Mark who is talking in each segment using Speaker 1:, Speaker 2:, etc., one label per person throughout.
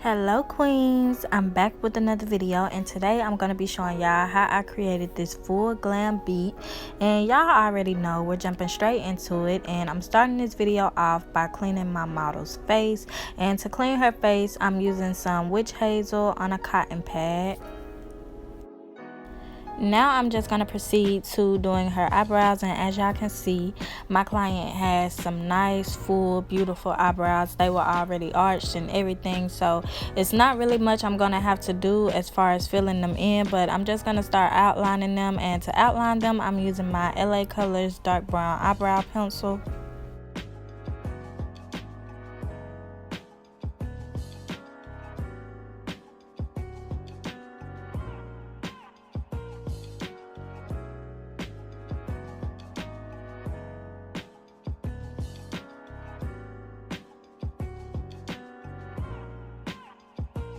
Speaker 1: Hello queens, I'm back with another video, and today I'm going to be showing y'all how I created this full glam beat. And y'all already know we're jumping straight into it, and I'm starting this video off by cleaning my model's face. And to clean her face, I'm using some witch hazel on a cotton pad. Now I'm just going to proceed to doing her eyebrows, and as y'all can see, my client has some nice, full, beautiful eyebrows. They were already arched and everything, so it's not really much I'm going to have to do as far as filling them in, but I'm just going to start outlining them. And to outline them, I'm using my L.a.colors dark brown eyebrow pencil.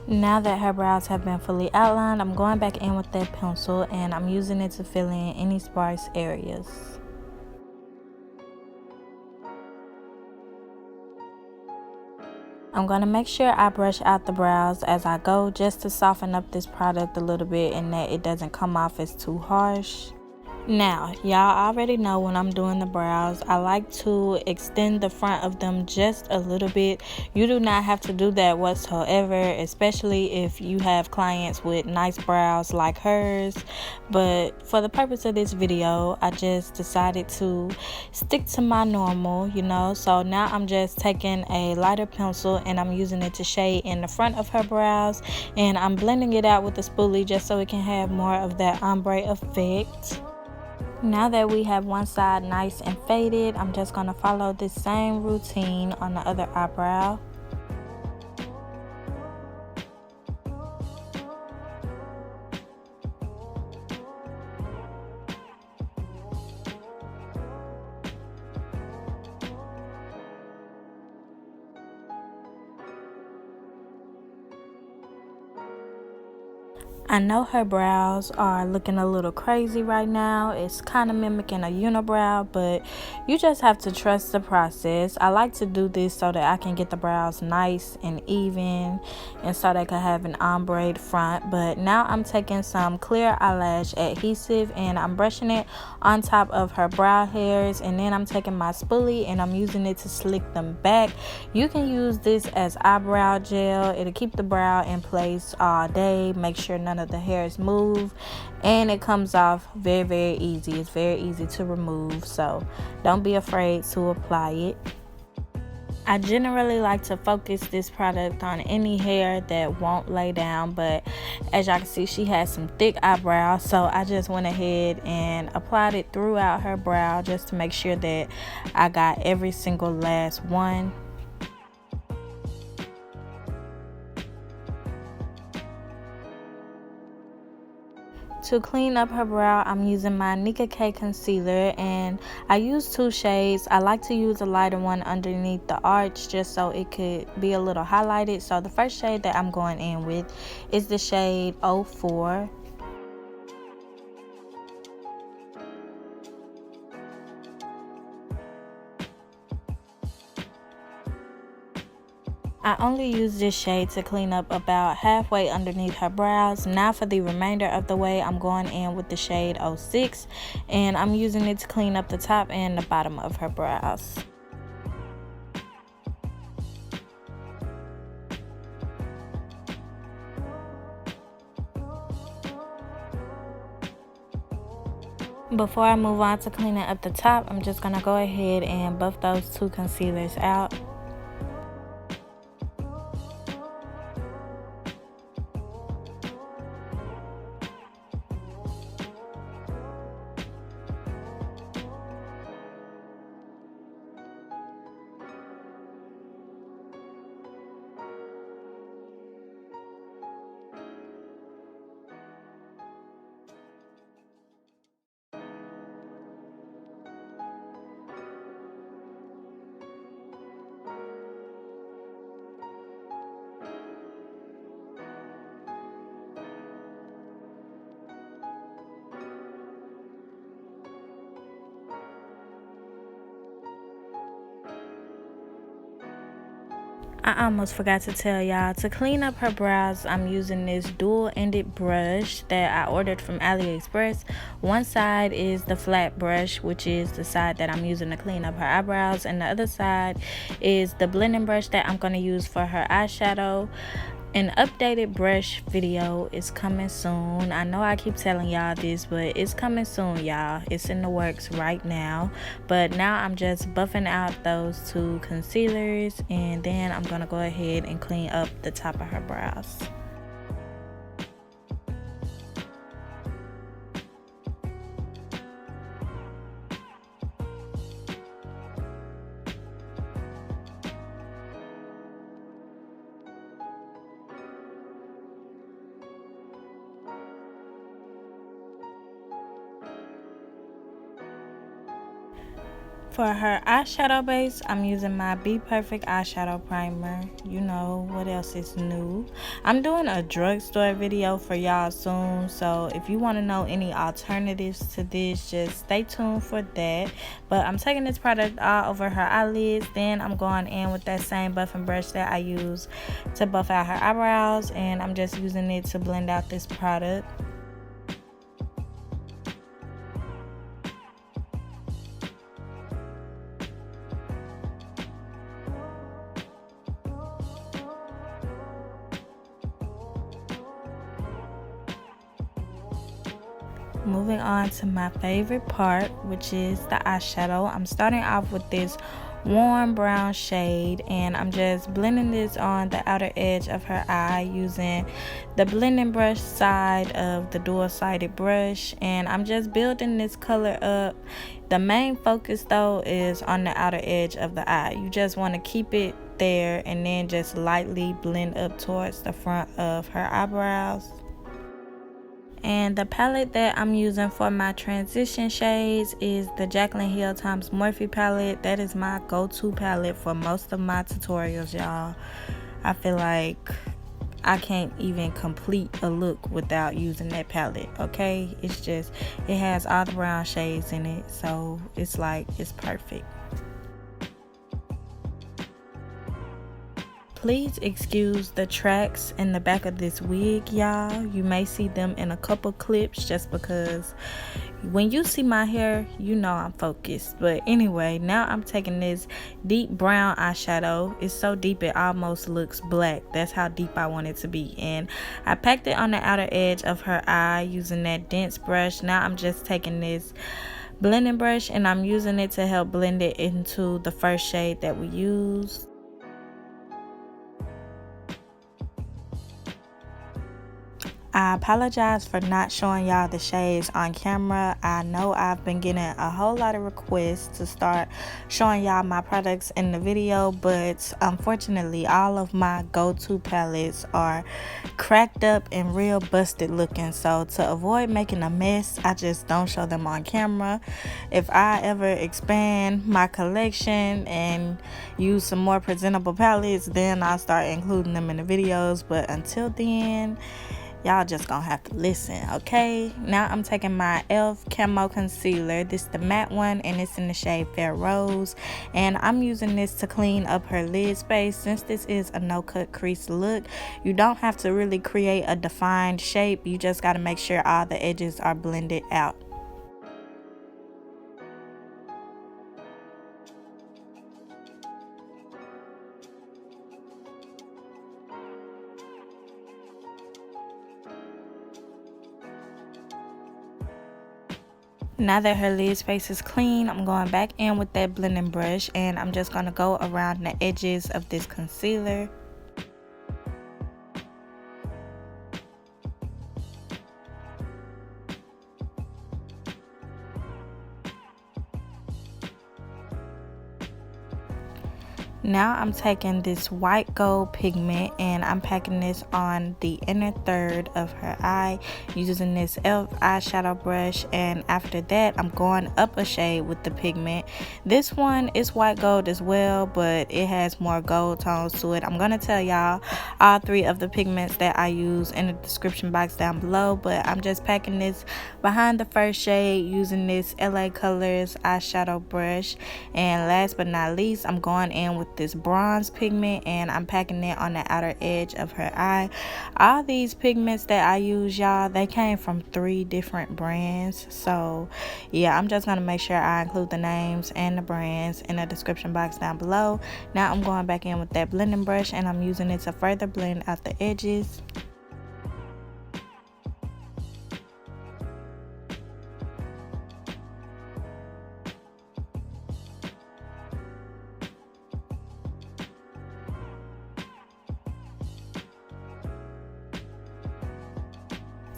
Speaker 1: Now that her brows have been fully outlined, I'm going back in with that pencil and I'm using it to fill in any sparse areas. I'm going to make sure I brush out the brows as I go, just to soften up this product a little bit and that it doesn't come off as too harsh. Now, y'all already know when I'm doing the brows, I like to extend the front of them just a little bit. You do not have to do that whatsoever, especially if you have clients with nice brows like hers. But for the purpose of this video, I just decided to stick to my normal, So now I'm just taking a lighter pencil and I'm using it to shade in the front of her brows. And I'm blending it out with a spoolie just so it can have more of that ombre effect. Now that we have one side nice and faded, I'm just going to follow this same routine on the other eyebrow. I know her brows are looking a little crazy right now. It's kind of mimicking a unibrow, but you just have to trust the process. I like to do this so that I can get the brows nice and even and so they can have an ombre front. But now I'm taking some clear eyelash adhesive and I'm brushing it on top of her brow hairs, and then I'm taking my spoolie and I'm using it to slick them back. You can use this as eyebrow gel. It'll keep the brow in place all day, make sure none of the hairs move, and it comes off very easy. It's very easy to remove, so don't be afraid to apply it. I generally like to focus this product on any hair that won't lay down, but as y'all can see, she has some thick eyebrows, so I just went ahead and applied it throughout her brow just to make sure that I got every single last one. To clean up her brow, I'm using my Nicka K concealer, and I use two shades. I like to use a lighter one underneath the arch just so it could be a little highlighted. So the first shade that I'm going in with is the shade 04. I only use this shade to clean up about halfway underneath her brows. Now for the remainder of the way, I'm going in with the shade 06, and I'm using it to clean up the top and the bottom of her brows. Before I move on to cleaning up the top, I'm just going to go ahead and buff those two concealers out. I almost forgot to tell y'all, to clean up her brows, I'm using this dual-ended brush that I ordered from AliExpress. One side is the flat brush, which is the side that I'm using to clean up her eyebrows, and the other side is the blending brush that I'm going to use for her eyeshadow. An updated brush video is coming soon. I know I keep telling y'all this, but it's coming soon, y'all. It's in the works right now. But now I'm just buffing out those two concealers, and then I'm gonna go ahead and clean up the top of her brows. For her eyeshadow base, I'm using my Bperfect eyeshadow primer. You know what else is new. I'm doing a drugstore video for y'all soon, so if you want to know any alternatives to this, just stay tuned for that. But I'm taking this product all over her eyelids, then I'm going in with that same buffing brush that I use to buff out her eyebrows, and I'm just using it to blend out this product. Moving on to my favorite part, which is the eyeshadow. I'm starting off with this warm brown shade, and I'm just blending this on the outer edge of her eye using the blending brush side of the dual-sided brush, and I'm just building this color up. The main focus though is on the outer edge of the eye. You just want to keep it there and then just lightly blend up towards the front of her eyebrows. And the palette that I'm using for my transition shades is the Jaclyn Hill x Morphe palette. That is my go-to palette for most of my tutorials, y'all. I feel like I can't even complete a look without using that palette, okay? It's just, it has all the brown shades in it, so it's like, it's perfect. Please excuse the tracks in the back of this wig, y'all. You may see them in a couple clips just because when you see my hair, you know I'm focused. But anyway, now I'm taking this deep brown eyeshadow. It's so deep it almost looks black. That's how deep I want it to be. And I packed it on the outer edge of her eye using that dense brush. Now I'm just taking this blending brush and I'm using it to help blend it into the first shade that we used. I apologize for not showing y'all the shades on camera. I know I've been getting a whole lot of requests to start showing y'all my products in the video, but unfortunately all of my go-to palettes are cracked up and real busted looking. So to avoid making a mess, I just don't show them on camera. If I ever expand my collection and use some more presentable palettes, then I'll start including them in the videos. But until then, y'all just gonna have to listen, okay? Now I'm taking my e.l.f. Camo Concealer. This is the matte one, and it's in the shade Fair Rose. And I'm using this to clean up her lid space. Since this is a no-cut crease look, you don't have to really create a defined shape. You just gotta make sure all the edges are blended out. Now that her lid space is clean, I'm going back in with that blending brush and I'm just going to go around the edges of this concealer. Now I'm taking this white gold pigment and I'm packing this on the inner third of her eye using this e.l.f. eyeshadow brush, and after that I'm going up a shade with the pigment. This one is white gold as well, but it has more gold tones to it. I'm going to tell y'all all three of the pigments that I use in the description box down below, but I'm just packing this behind the first shade using this L.a.colors eyeshadow brush. And last but not least, I'm going in with this bronze pigment, and I'm packing it on the outer edge of her eye. All these pigments that I use, y'all, they came from 3 different brands. So yeah, I'm just gonna make sure I include the names and the brands in the description box down below. Now I'm going back in with that blending brush, and I'm using it to further blend out the edges.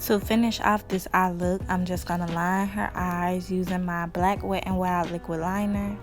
Speaker 1: To finish off this eye look, I'm just going to line her eyes using my black Wet n Wild liquid liner.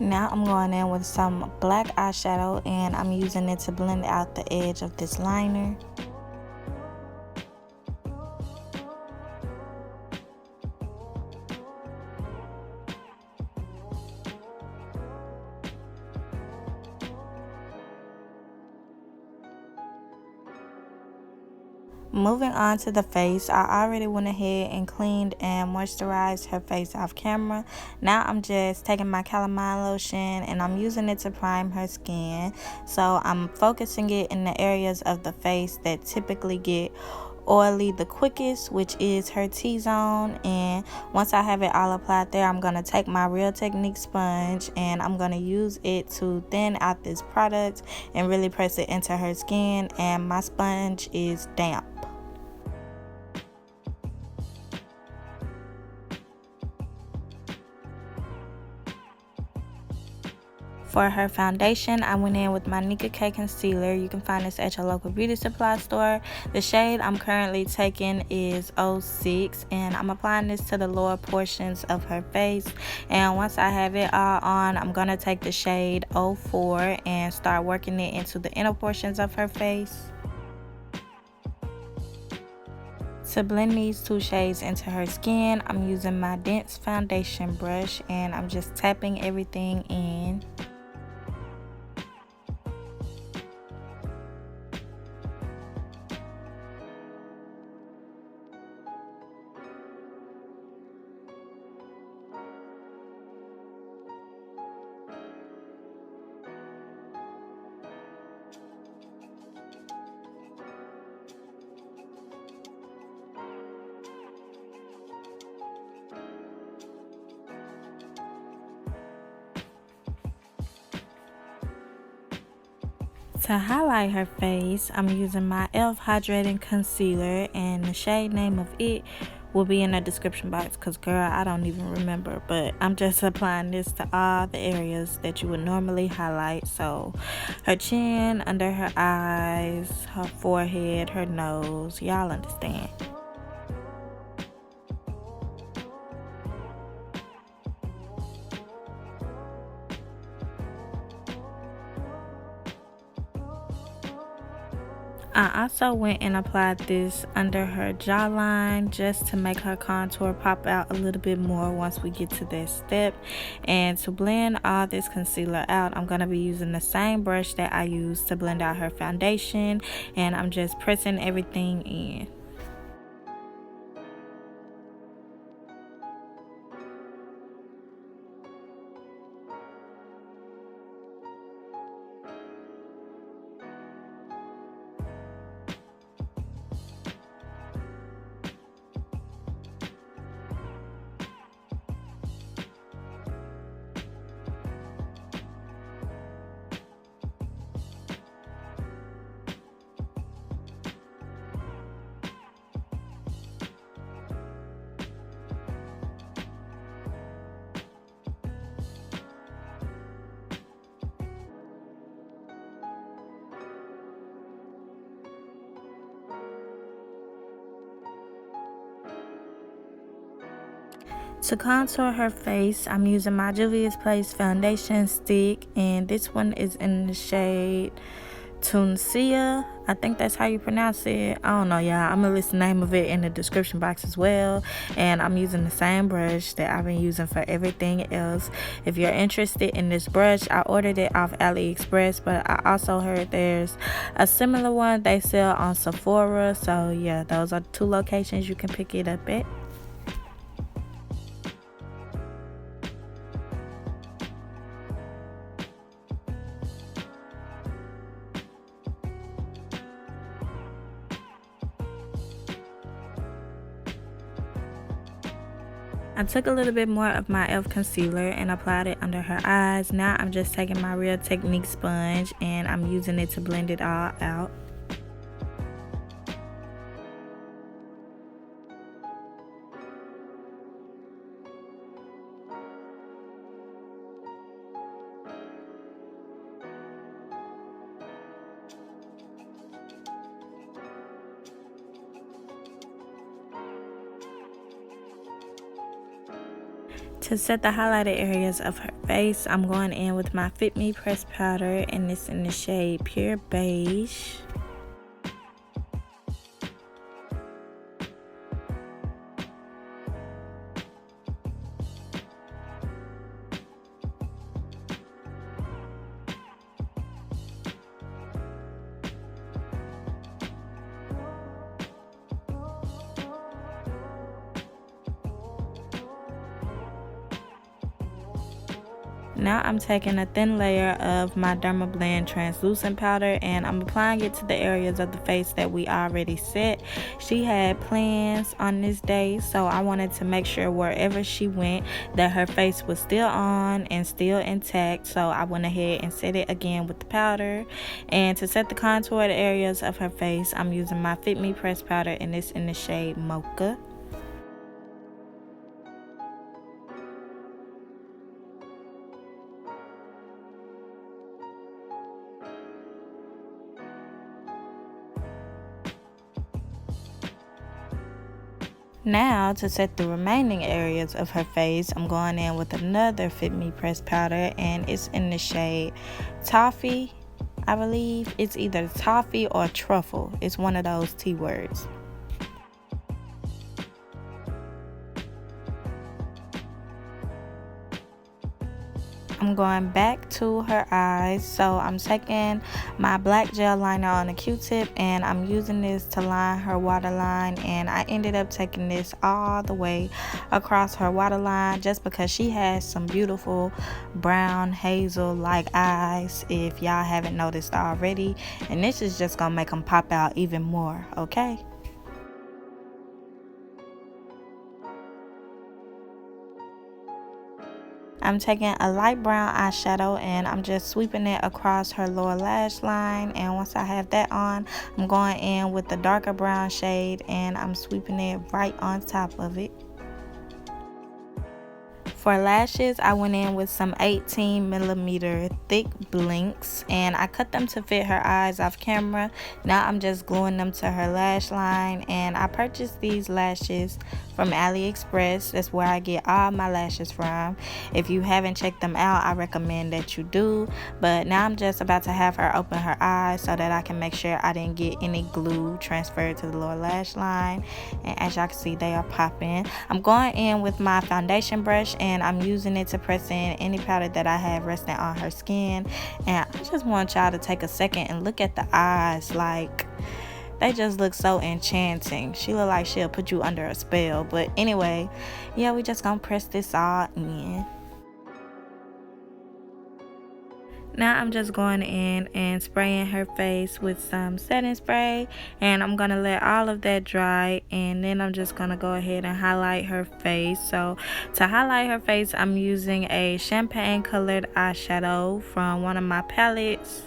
Speaker 1: Now I'm going in with some black eyeshadow, and I'm using it to blend out the edge of this liner. Moving on to the face, I already went ahead and cleaned and moisturized her face off camera. Now I'm just taking my calamine lotion and I'm using it to prime her skin. So I'm focusing it in the areas of the face that typically get oily the quickest, which is her T-zone. And once I have it all applied there, I'm going to take my Real Technique sponge and I'm going to use it to thin out this product and really press it into her skin. And my sponge is damp. For her foundation, I went in with my Nicka K concealer. You can find this at your local beauty supply store. The shade I'm currently taking is 06, and I'm applying this to the lower portions of her face. And once I have it all on, I'm going to take the shade 04 and start working it into the inner portions of her face. To blend these 2 shades into her skin, I'm using my dense foundation brush and I'm just tapping everything in. To highlight her face, I'm using my e.l.f. Hydrating Concealer, and the shade name of it will be in the description box because, girl, I don't even remember. But I'm just applying this to all the areas that you would normally highlight. So her chin, under her eyes, her forehead, her nose. Y'all understand. I also went and applied this under her jawline just to make her contour pop out a little bit more once we get to that step. And to blend all this concealer out, I'm going to be using the same brush that I used to blend out her foundation, and I'm just pressing everything in. To contour her face, I'm using my Juvias Place foundation stick, and this one is in the shade Tunsia. I think that's how you pronounce it. I don't know, y'all. I'm gonna list the name of it in the description box as well. And I'm using the same brush that I've been using for everything else. If you're interested in this brush, I ordered it off AliExpress, but I also heard there's a similar one they sell on Sephora. So yeah, those are 2 locations you can pick it up at. I took a little bit more of my e.l.f. concealer and applied it under her eyes. Now I'm just taking my Real Technique sponge and I'm using it to blend it all out. To set the highlighted areas of her face, I'm going in with my Fit Me pressed powder, and it's in the shade Pure Beige. Now I'm taking a thin layer of my Dermablend translucent powder and I'm applying it to the areas of the face that we already set. She had plans on this day, so I wanted to make sure wherever she went that her face was still on and still intact, so I went ahead and set it again with the powder. And to set the contoured areas of her face, I'm using my Fit Me pressed powder, and it's in the shade Mocha. Now, to set the remaining areas of her face, I'm going in with another Fit Me pressed powder, and it's in the shade Toffee, I believe. It's either Toffee or Truffle. It's one of those T words. I'm going back to her eyes, so I'm taking my black gel liner on a Q-tip and I'm using this to line her waterline, and I ended up taking this all the way across her waterline just because she has some beautiful brown hazel like eyes, if y'all haven't noticed already, and this is just gonna make them pop out even more, okay? I'm taking a light brown eyeshadow and I'm just sweeping it across her lower lash line, and once I have that on, I'm going in with the darker brown shade and I'm sweeping it right on top of it. For lashes, I went in with some 18mm thick blinks and I cut them to fit her eyes off camera. Now I'm just gluing them to her lash line, and I purchased these lashes from AliExpress. That's where I get all my lashes from. If you haven't checked them out, I recommend that you do. But now I'm just about to have her open her eyes so that I can make sure I didn't get any glue transferred to the lower lash line. And as y'all can see, they are popping. I'm going in with my foundation brush and I'm using it to press in any powder that I have resting on her skin. And I just want y'all to take a second and look at the eyes. Like, they just look so enchanting. She look like she'll put you under a spell. But anyway, yeah, we just gonna press this all in. Now I'm just going in and spraying her face with some setting spray, and I'm gonna let all of that dry, and then I'm just gonna go ahead and highlight her face. So to highlight her face, I'm using a champagne colored eyeshadow from one of my palettes.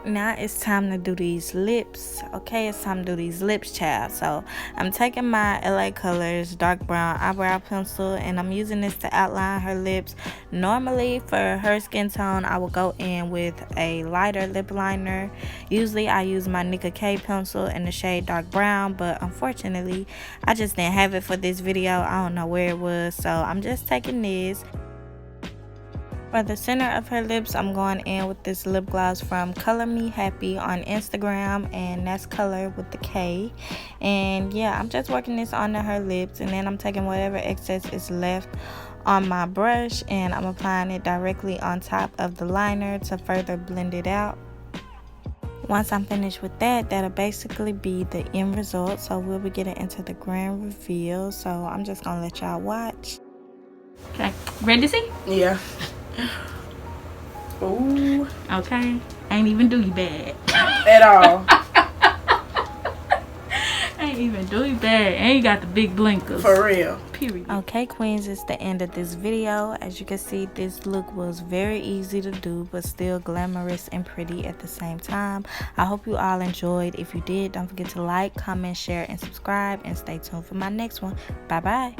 Speaker 1: Now it's time to do these lips. Okay, it's time to do these lips, child. So I'm taking my L.a.colors dark brown eyebrow pencil, and I'm using this to outline her lips. Normally for her skin tone, I will go in with a lighter lip liner. Usually I use my Nicka K pencil in the shade dark brown, but unfortunately I just didn't have it for this video. I don't know where it was, so I'm just taking this. For the center of her lips, I'm going in with this lip gloss from KolorMeHappi on Instagram, and that's color with the K. And yeah, I'm just working this onto her lips, and then I'm taking whatever excess is left on my brush and I'm applying it directly on top of the liner to further blend it out. Once I'm finished with that, that'll basically be the end result. So we'll be getting into the grand reveal. So I'm just gonna let y'all watch.
Speaker 2: Okay, ready to see?
Speaker 3: Yeah. Ooh.
Speaker 2: Okay. Ain't even do you bad.
Speaker 3: At all.
Speaker 2: Ain't even do you bad. Ain't got the big blinkers.
Speaker 3: For real.
Speaker 2: Period.
Speaker 1: Okay, queens, it's the end of this video. As you can see, this look was very easy to do, but still glamorous and pretty at the same time. I hope you all enjoyed. If you did, don't forget to like, comment, share, and subscribe, and stay tuned for my next one. Bye bye.